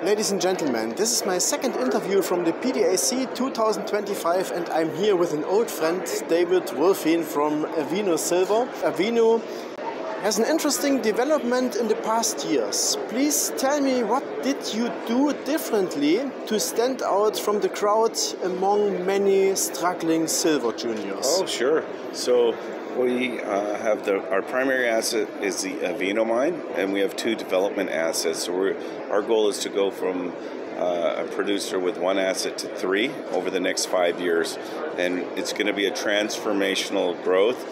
Ladies and gentlemen, this is my second interview from the PDAC 2025 and I'm here with an old friend, David Wolfine from Avino Silber. Avino has an interesting development in the past years. Please tell me, what did you do differently to stand out from the crowd among many struggling silver juniors? Oh, sure. So we have our primary asset is the Avino Mine, and we have two development assets. So our goal is to go from a producer with one asset to three over the next 5 years, and it's going to be a transformational growth.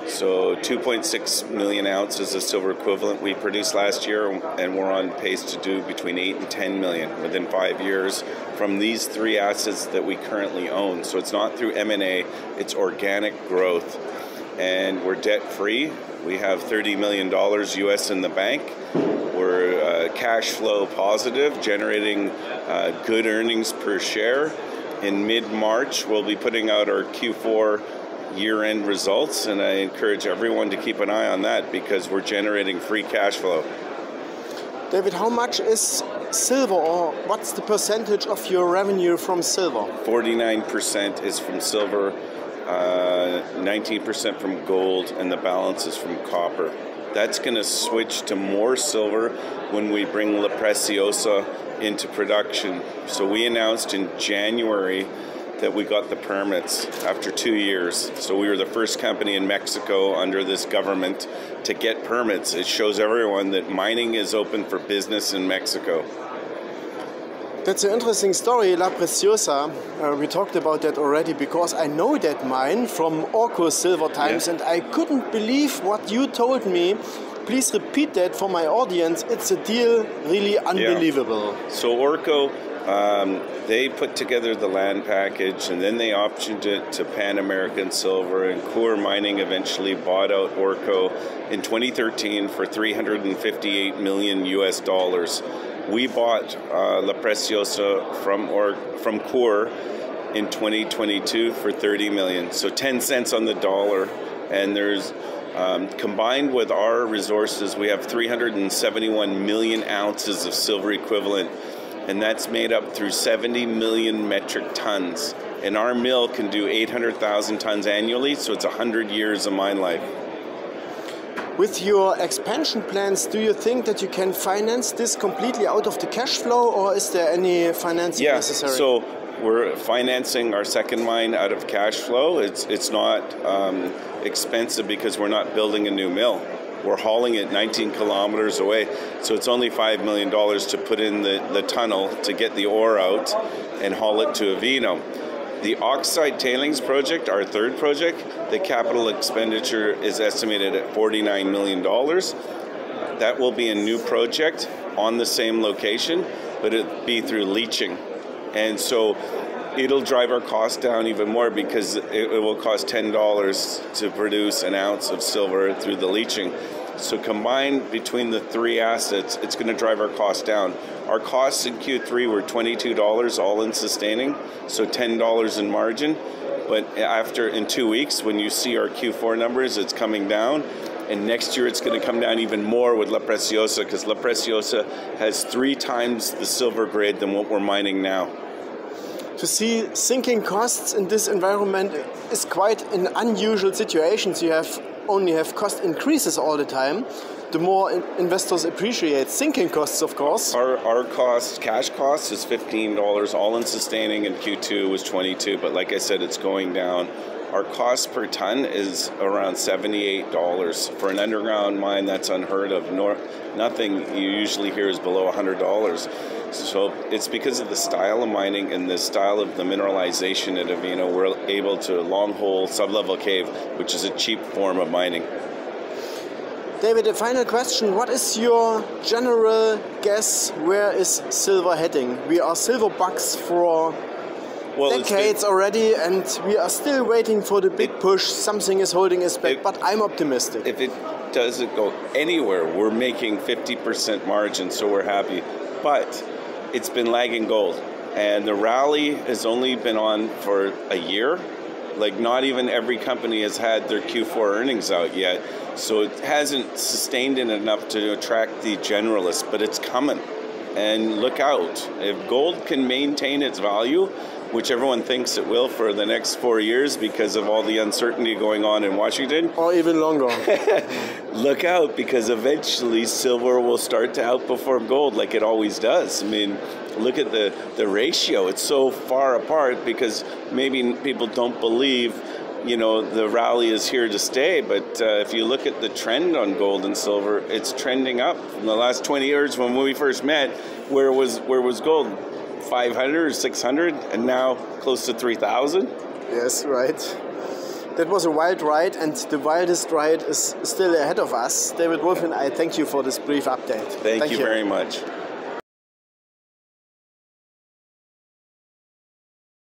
So 2.6 million ounces of silver equivalent we produced last year, and we're on pace to do between 8 and 10 million within 5 years from these three assets that we currently own. So it's not through M&A, it's organic growth. And we're debt-free. We have $30 million US in the bank. We're cash flow positive, generating good earnings per share. In mid-March, we'll be putting out our Q4 year-end results, and I encourage everyone to keep an eye on that because we're generating free cash flow. David, how much is silver, or what's the percentage of your revenue from silver? 49% is from silver, 19% from gold, and the balance is from copper. That's going to switch to more silver when we bring La Preciosa into production. So we announced in January that we got the permits after 2 years. So we were the first company in Mexico under this government to get permits. It shows everyone that mining is open for business in Mexico. That's an interesting story, La Preciosa. We talked about that already because I know that mine from Orco silver times, and I couldn't believe what you told me. Please repeat that for my audience. It's a deal really unbelievable. Yeah. So Orco, they put together the land package and then they optioned it to Pan American Silver, and Coeur Mining eventually bought out Orco in 2013 for $358 million US. We bought La Preciosa from Coeur in 2022 for $30 million, so 10 cents on the dollar. And there's combined with our resources, we have 371 million ounces of silver equivalent, and that's made up through 70 million metric tons. And our mill can do 800,000 tons annually, so it's 100 years of mine life. With your expansion plans, do you think that you can finance this completely out of the cash flow, or is there any financing necessary? So we're financing our second mine out of cash flow. It's not expensive because we're not building a new mill. We're hauling it 19 kilometers away, so it's only $5 million to put in the tunnel to get the ore out and haul it to Avino. The oxide tailings project, our third project, the capital expenditure is estimated at $49 million. That will be a new project on the same location, but it'll be through leaching. And so it'll drive our cost down even more because it will cost $10 to produce an ounce of silver through the leaching. So combined between the three assets, it's going to drive our cost down. Our costs in Q3 were $22 all in sustaining, so $10 in margin. But in 2 weeks, when you see our Q4 numbers, it's coming down. And next year it's going to come down even more with La Preciosa, because La Preciosa has 3 times the silver grade than what we're mining now. To see sinking costs in this environment is quite an unusual situation. So you only have cost increases all the time. The more investors appreciate sinking costs, of course. Our cash cost is $15 all in sustaining, and Q2 was $22, but like I said, it's going down. Our cost per ton is around $78. For an underground mine, that's unheard of. Nothing you usually hear is below $100. So it's because of the style of mining and the style of the mineralization at Avino, we're able to long hole sub-level cave, which is a cheap form of mining. David, a final question. What is your general guess? Where is silver heading? We are silver bucks for decades already, and we are still waiting for the big push. Something is holding us back, but I'm optimistic. If it doesn't go anywhere, we're making 50% margin, so we're happy. But it's been lagging gold, and the rally has only been on for a year. Like, not even every company has had their Q4 earnings out yet, so it hasn't sustained it enough to attract the generalists, but it's coming. and look out. If gold can maintain its value, which everyone thinks it will for the next 4 years because of all the uncertainty going on in Washington. Or even longer. Look out, because eventually silver will start to outperform gold like it always does. I mean, look at the ratio. It's so far apart because maybe people don't believe, you know, the rally is here to stay. But if you look at the trend on gold and silver, it's trending up. In the last 20 years when we first met, where was gold? 500 or 600, and now close to 3,000. Yes, right. That was a wild ride, and the wildest ride is still ahead of us. David Wolfin, I thank you for this brief update. Thank you very much.